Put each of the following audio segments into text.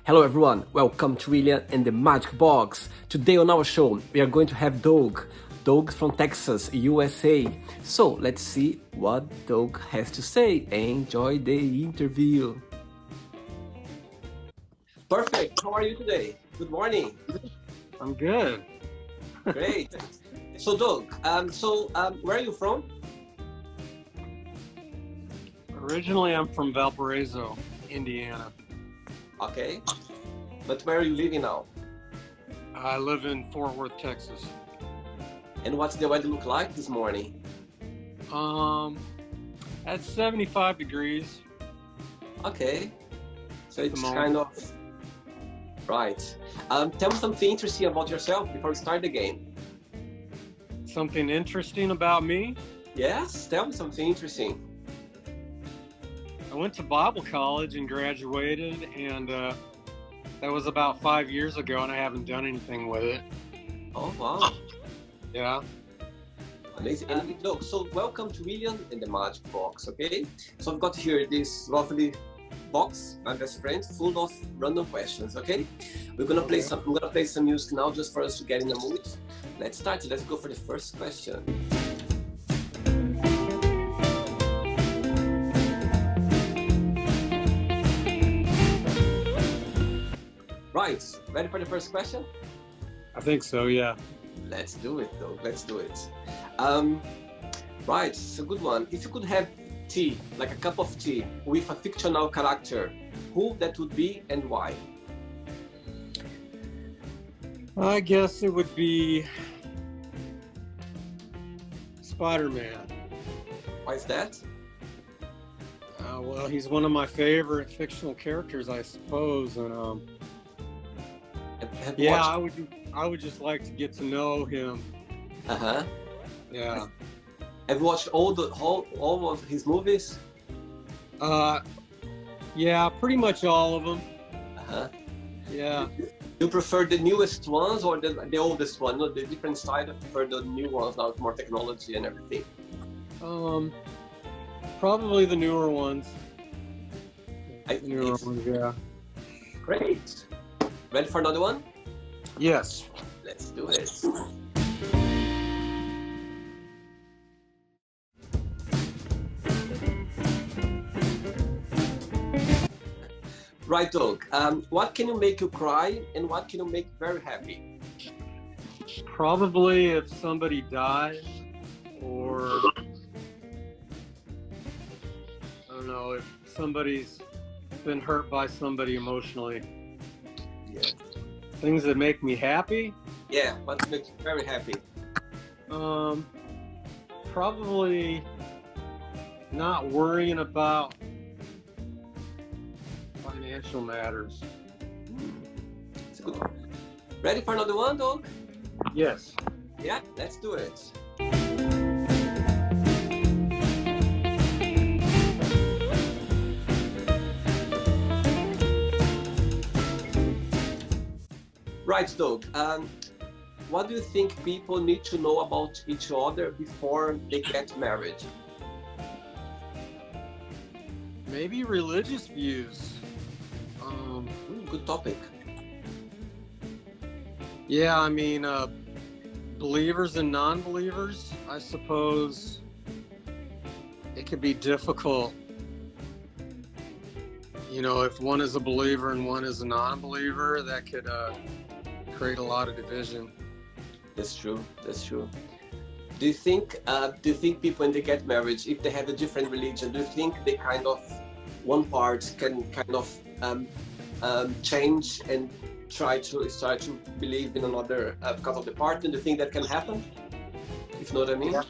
Hello everyone, welcome to William and the Magic Box. Today on our show, we are going to have Doug. Doug's from Texas, USA. So let's see what Doug has to say. Enjoy the interview. Perfect. How are you today? Good morning. I'm good. Great. So Doug, where are you from? Originally, I'm from Valparaiso, Indiana. Okay. But where are you living now? I live in Fort Worth, Texas. And what's the weather look like this morning? At 75 degrees. Okay. So it's moment. kind of right. Tell me something interesting about yourself before we start the game. Something interesting about me? Yes, tell me something interesting. I went to Bible college and graduated, and that was about 5 years ago, and I haven't done anything with it. Oh, wow. Yeah. Amazing. And look, so welcome to William in the Magic Box, okay? So I've got here this lovely box, my best friend, full of random questions, okay? I'm gonna play some music now just for us to get in the mood. Let's start. Let's go for the first question. Right, ready for the first question? I think so, yeah. Let's do it, though. Let's do it. Right, it's a good one. If you could have tea, like a cup of tea, with a fictional character, who that would be and why? I guess it would be Spider-Man. Why is that? Well, he's one of my favorite fictional characters, I suppose, and Have you yeah, watched... I would just like to get to know him. Uh-huh. Yeah. Have you watched all of his movies? Yeah, pretty much all of them. Uh-huh. Yeah. You prefer the newest ones or the oldest one? No, the different side. I prefer the new ones now with more technology and everything. Probably the newer ones. Yes. Ones, yeah. Great. Ready for another one? Yes. Let's do it. Right, Doug. What can you make you cry and what can you make you very happy? Probably if somebody dies, or I don't know, if somebody's been hurt by somebody emotionally. Yeah. Things that make me happy? Yeah, what makes you very happy? Probably not worrying about financial matters. It's a good one. Ready for another one, Doug? Yes. Yeah, let's do it. Right, Doug. What do you think people need to know about each other before they get married? Maybe religious views. Good topic. Yeah, I mean, believers and non-believers, I suppose it could be difficult. You know, if one is a believer and one is a non-believer, that could create a lot of division. That's true. That's true. Do you think people when they get married, if they have a different religion, do you think they kind of one part can kind of change and start to believe in another because of the partner? Do you think that can happen? If you know what I mean? Yeah.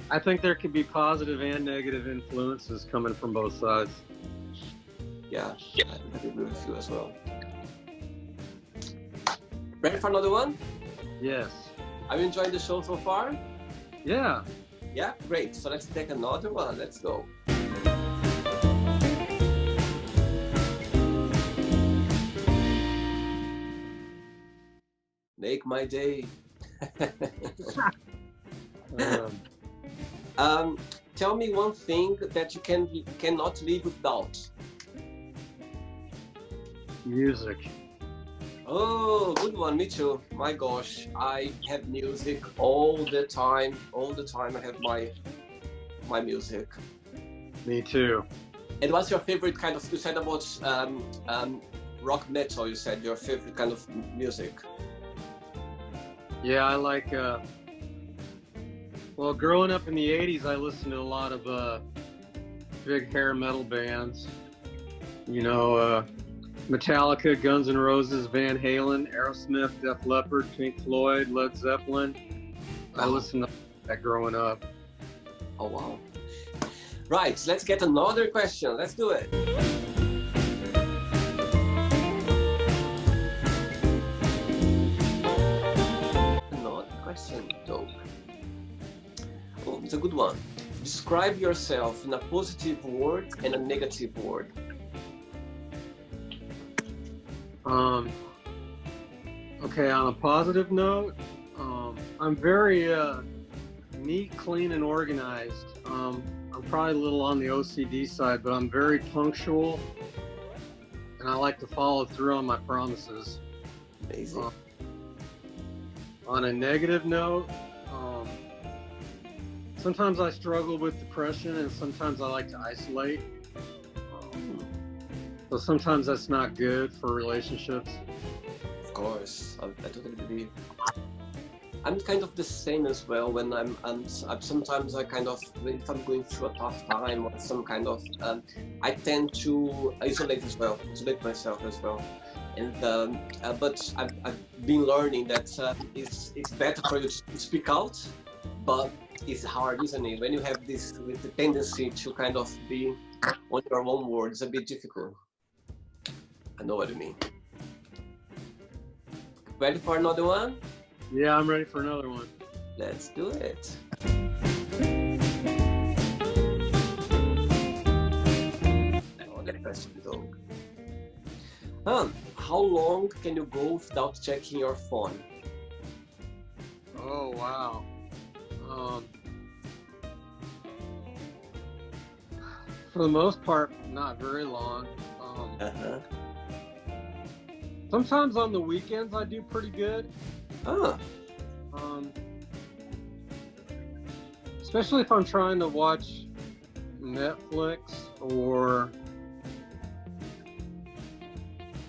I think there could be positive and negative influences coming from both sides. Yeah, I agree with you as well. Ready for another one? Yes. Are you enjoying the show so far? Yeah. Yeah, great. So let's take another one. Let's go. Make my day. Tell me one thing that you cannot live without. Music. Oh, good one. Me too. My gosh, I have music all the time. All the time, I have my music. Me too. And what's your favorite kind of? You said about rock metal. You said your favorite kind of music. Yeah, I like. Well, growing up in the '80s, I listened to a lot of big hair metal bands. You know, Metallica, Guns N' Roses, Van Halen, Aerosmith, Def Leppard, Pink Floyd, Led Zeppelin. I listened to that growing up. Oh wow! Right, let's get another question. Let's do it. Another question, Doug. Oh, it's a good one. Describe yourself in a positive word and a negative word. Okay, on a positive note, I'm very neat, clean, and organized. I'm probably a little on the OCD side, but I'm very punctual, and I like to follow through on my promises. Amazing. On a negative note, sometimes I struggle with depression, and sometimes I like to isolate. So sometimes that's not good for relationships. Of course, I totally believe. I'm kind of the same as well. When I'm sometimes I kind of, if I'm going through a tough time or some kind of, I tend to isolate myself as well. And but I've been learning that it's better for you to speak out, but it's hard, isn't it? When you have this with the tendency to kind of be on your own words, a bit difficult. I know what you mean. Ready for another one? Yeah, I'm ready for another one. Let's do it. Another question, Doug. How long can you go without checking your phone? Oh, wow. For the most part, not very long. Sometimes on the weekends I do pretty good. Especially if I'm trying to watch Netflix, or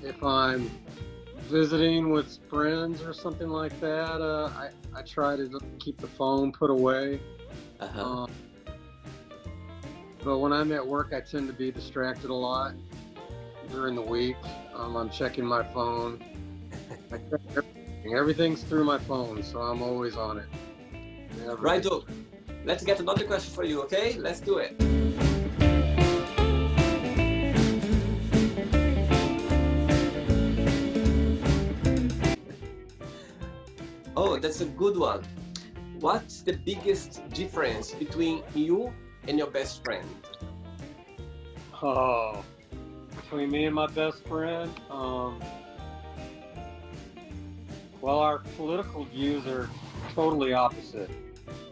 if I'm visiting with friends or something like that. I try to keep the phone put away. But when I'm at work, I tend to be distracted a lot during the week. I'm checking my phone. Everything's through my phone, so I'm always on it. Right, Doug. Let's get another question for you, okay? Let's do it. Oh, that's a good one. What's the biggest difference between you and your best friend? Oh, between me and my best friend, well, our political views are totally opposite.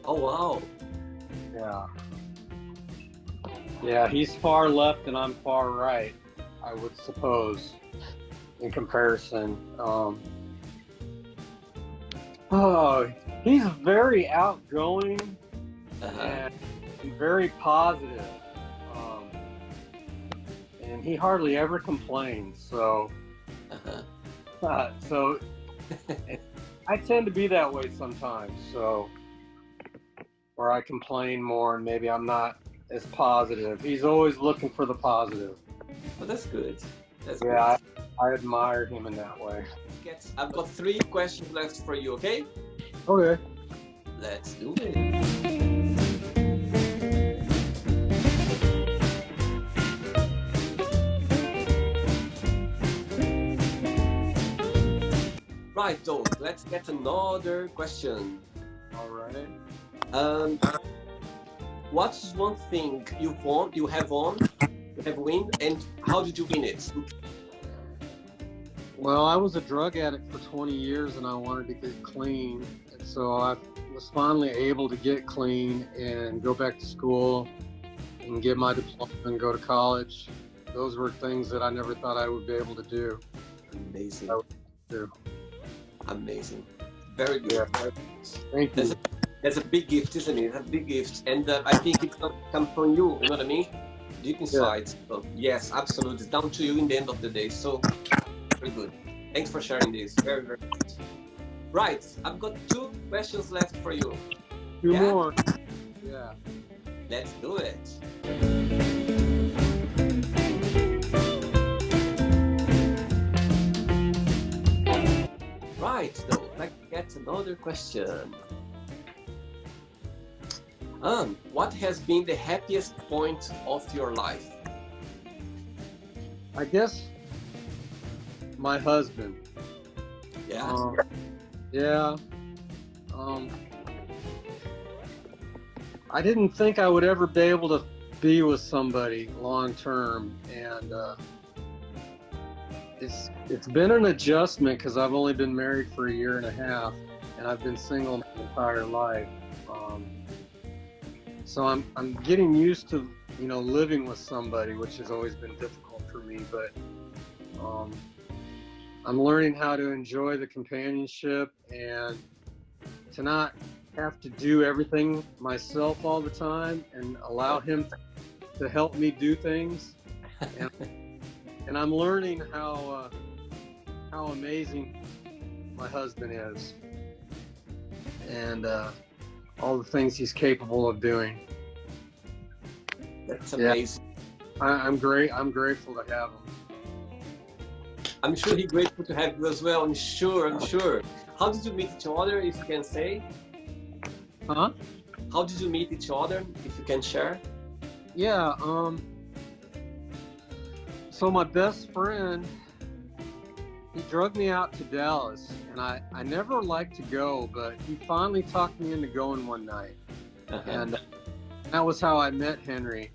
Oh, wow. Yeah, he's far left and I'm far right, I would suppose, in comparison. He's very outgoing and very positive. And he hardly ever complains, so so I tend to be that way sometimes, so where I complain more and maybe I'm not as positive. He's always looking for the positive. Well, that's good. Yeah, I admire him in that way. I've got 3 questions left for you, okay? Okay. Let's do it. Right, Doug, let's get another question. All right. What's one thing you have won, and how did you win it? Well, I was a drug addict for 20 years and I wanted to get clean. And so I was finally able to get clean and go back to school and get my diploma and go to college. those were things that I never thought I would be able to do. Amazing. I would do. Amazing. Very good. Yeah. Thank you. That's a big gift, isn't it? It's a big gift. And I think it's going to come from you know what I mean? Deep inside. Yeah. So, yes, absolutely. It's down to you in the end of the day. So, very good. Thanks for sharing this. Very, very good. Right. I've got 2 questions left for you. 2 more. Yeah. Let's do it. Right, though, let's get another question. What has been the happiest point of your life? I guess my husband. Yeah. Yeah. I didn't think I would ever be able to be with somebody long term, and it's been an adjustment because I've only been married for 1.5 years, and I've been single my entire life. So I'm getting used to living with somebody, which has always been difficult for me. But I'm learning how to enjoy the companionship and to not have to do everything myself all the time, and allow him to help me do things. And I'm learning how amazing my husband is, and all the things he's capable of doing. That's amazing. Yeah. I'm grateful to have him. I'm sure he's grateful to have you as well. I'm sure. How did you meet each other, if you can say? Huh? How did you meet each other, if you can share? Yeah. So my best friend, he drug me out to Dallas, and I never liked to go, but he finally talked me into going one night. And that was how I met Henry.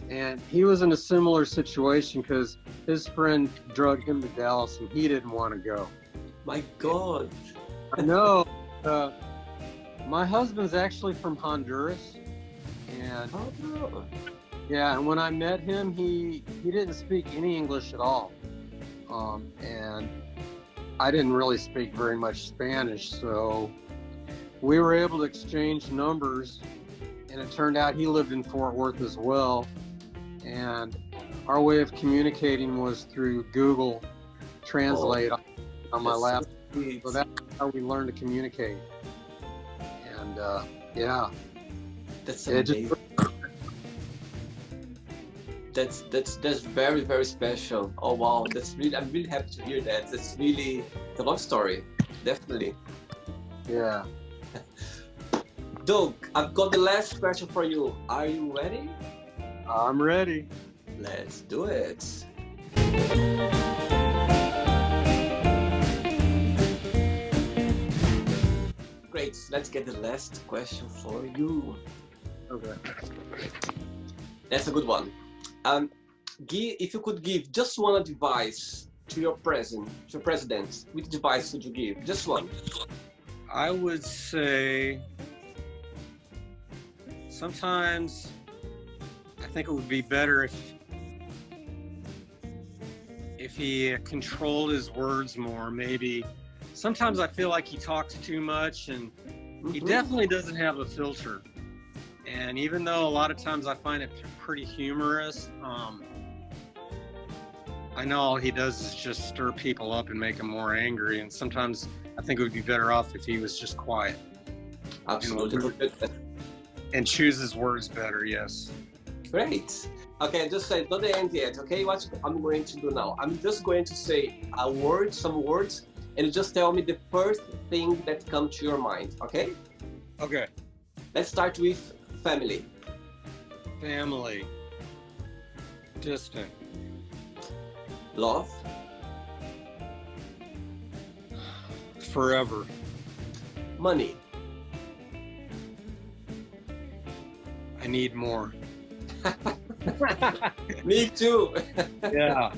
And he was in a similar situation because his friend drugged him to Dallas and he didn't want to go. My God. I know. My husband's actually from Honduras. And yeah, and when I met him, he didn't speak any English at all. And I didn't really speak very much Spanish, so we were able to exchange numbers, and it turned out he lived in Fort Worth as well. And our way of communicating was through Google Translate on my laptop. So that's how we learned to communicate. And yeah. That's amazing. That's very, very special. Oh wow, I'm really happy to hear that. That's really a love story, definitely. Yeah. Doug, I've got the last question for you. Are you ready? I'm ready. Let's do it. Great. Let's get the last question for you. Okay. That's a good one. If you could give just one advice to your president, which advice would you give? Just one. I would say sometimes I think it would be better if he controlled his words more. Maybe sometimes I feel like he talks too much, and he definitely doesn't have a filter. And even though a lot of times I find it pretty humorous, I know all he does is just stir people up and make them more angry. And sometimes I think it would be better off if he was just quiet. Absolutely. And choose his words better, yes. Great. Okay, just say, not the end yet, okay? What I'm going to do now, I'm just going to say some words, and you just tell me the first thing that comes to your mind, okay? Okay. Let's start with family. Family. Distant. Love. Forever. Money. I need more. Me too. Yeah.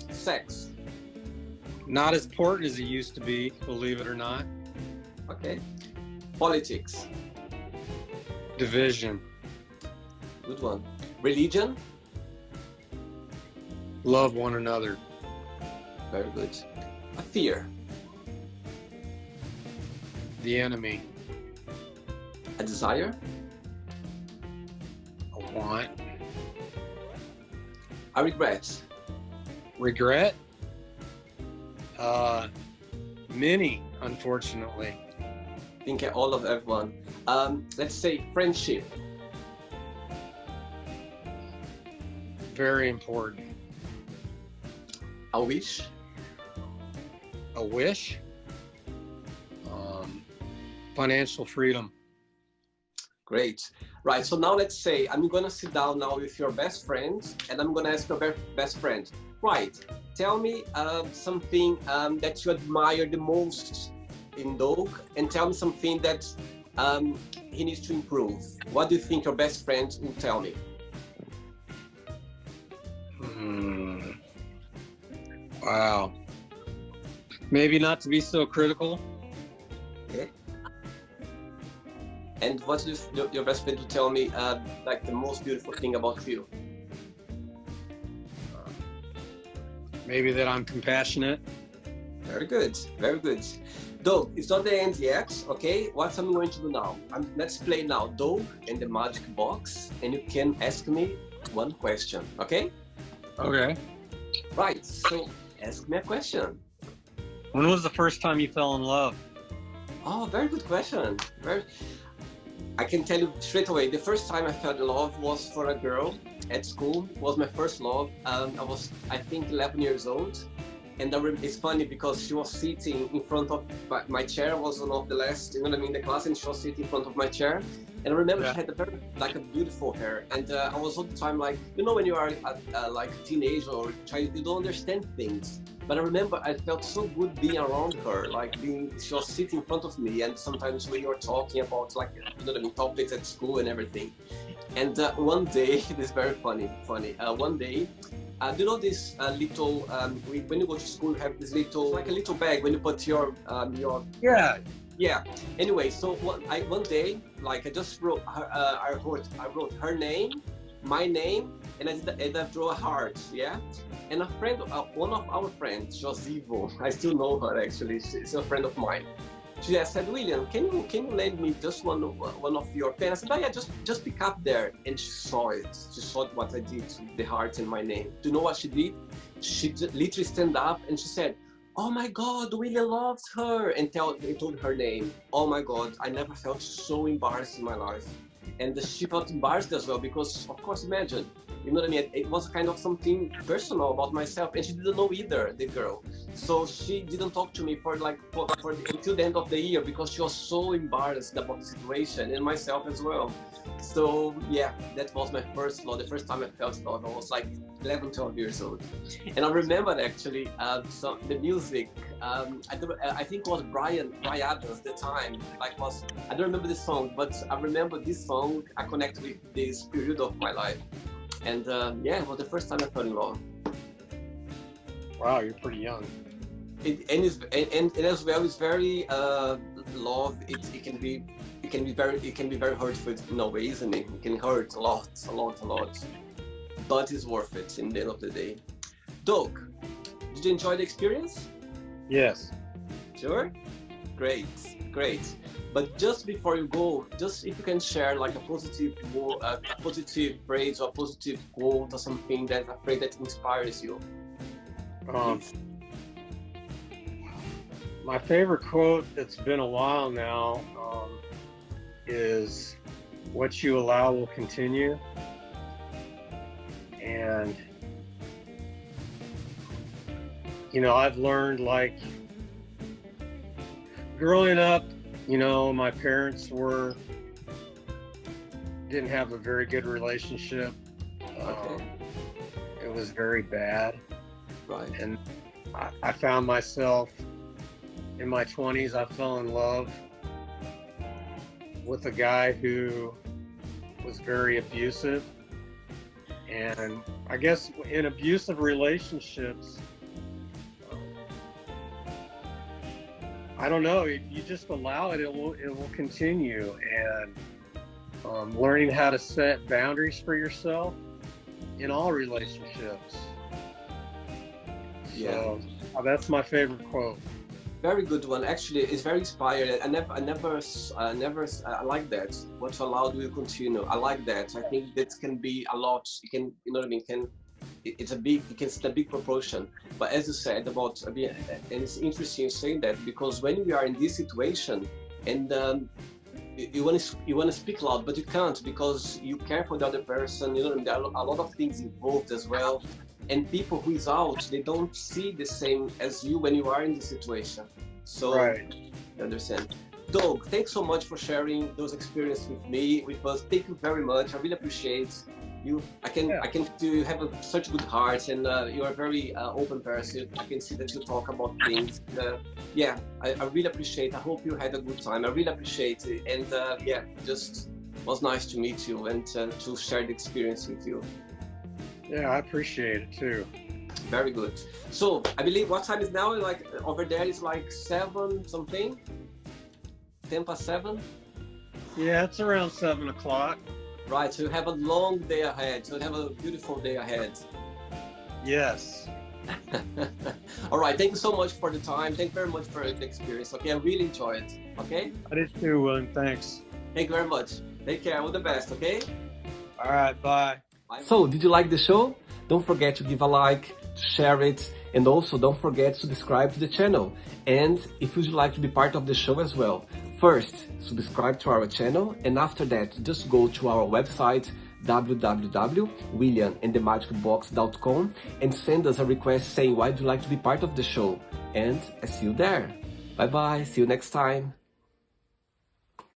Sex. Not as important as it used to be, believe it or not. Okay. Politics. Division. Good one. Religion. Love one another. Very good. A fear. The enemy. A desire. A want. A regret. Regret. Many, unfortunately. I think all of everyone. Let's say friendship. Very important. A wish. A wish. Financial freedom. Great. Right. So now let's say I'm gonna sit down now with your best friend, and I'm gonna ask your best friend. Right. Tell me something that you admire the most in Doug, and tell me something that he needs to improve. What do you think your best friend will tell me? Wow. Maybe not to be so critical. Okay. And what does your best friend will tell me like the most beautiful thing about you? Maybe that I'm compassionate. Very good, very good. Doug, it's not the end yet, okay? What I'm going to do now, let's play now Doug and the magic box, and you can ask me one question, okay? Okay. Right, so ask me a question. When was the first time you fell in love? Oh, very good question. I can tell you straight away, the first time I fell in love was for a girl at school. It was my first love. I was, I think, 11 years old. And it's funny because she was sitting in front of my chair. I was one of the last, you know what I mean, in the class, and she was sitting in front of my chair. And I remember she had a beautiful hair. And I was all the time like, you know, when you are like a teenager or a child, you don't understand things. But I remember I felt so good being around her, she was sitting in front of me, and sometimes we were talking about like, you know what I mean, topics at school and everything. And one day, it is very funny. One day, do you know this little, when you go to school, you have this little, like a little bag when you put your yeah. Anyway, so one day, like I just wrote her, I wrote her name, my name, and I drew a heart, yeah. And a friend, one of our friends, Josivo, I still know her actually. She's a friend of mine. She said, William, can you lend me just one of your pens? I said, oh yeah, just pick up there. And she saw it. She saw what I did to the heart and my name. Do you know what she did? She literally stand up and she said, oh my God, William loves her, and told her name. Oh my God, I never felt so embarrassed in my life. And she felt embarrassed as well because, of course, imagine, you know what I mean? It was kind of something personal about myself, and she didn't know either, the girl. So she didn't talk to me for until the end of the year because she was so embarrassed about the situation, and myself as well. So yeah, that was my first love. The first time I felt love, I was like 11, 12 years old. And I remember actually the music. I think it was Brian Adams at the time. I don't remember the song, but I remember this song. I connected with this period of my life. And yeah, it was the first time I fell in love. Wow, you're pretty young. And as well, it's very love. It can be very hurtful in a way, isn't it? It can hurt a lot, but it's worth it in the end of the day. Doug, did you enjoy the experience? Yes. Sure. Great. But just before you go, just if you can share like a positive phrase or a positive quote or something that inspires you. My favorite quote that's been a while now is, "What you allow will continue." And you know, I've learned, like, growing up, you know, my parents didn't have a very good relationship. It was very bad. Right. And I found myself in my 20s, I fell in love with a guy who was very abusive. And I guess in abusive relationships, I don't know, if you just allow it, it will continue. And learning how to set boundaries for yourself in all relationships Yeah. So that's my favorite quote. Very good one. Actually, it's very inspired. I like that. What's allowed will continue. I like that. I think that can be a lot. It can, you know what I mean? It's a big, it can set a big proportion. But as you said about, and it's interesting you saying that, because when you are in this situation and you want to speak loud, but you can't because you care for the other person. You know, there are a lot of things involved as well. And people who is out, they don't see the same as you when you are in the situation. So, Right. you understand. Doug, thanks so much for sharing those experiences with me, with us. Thank you very much. I really appreciate you. I can feel you have such a good heart, and you are a very open person. I can see that you talk about things. Yeah, I really appreciate. I hope you had a good time. I really appreciate it, and yeah, just was nice to meet you and to share the experience with you. Yeah, I appreciate it too. Very good. So I believe what time is now? Like over there is like 7 something. 7:10. Yeah, it's around 7 o'clock. Right. So you have a long day ahead. So you have a beautiful day ahead. Yes. All right. Thank you so much for the time. Thank you very much for the experience. Okay. I really enjoyed it. Okay. I did too, William. Thanks. Thank you very much. Take care. All the best. Okay. All right. Bye. Bye. So, did you like the show? Don't forget to give a like, to share it, and also don't forget to subscribe to the channel. And if you'd like to be part of the show as well, first, subscribe to our channel, and after that, just go to our website, www.williamandthemagicbox.com, and send us a request saying why you'd like to be part of the show. And I see you there. Bye bye, see you next time.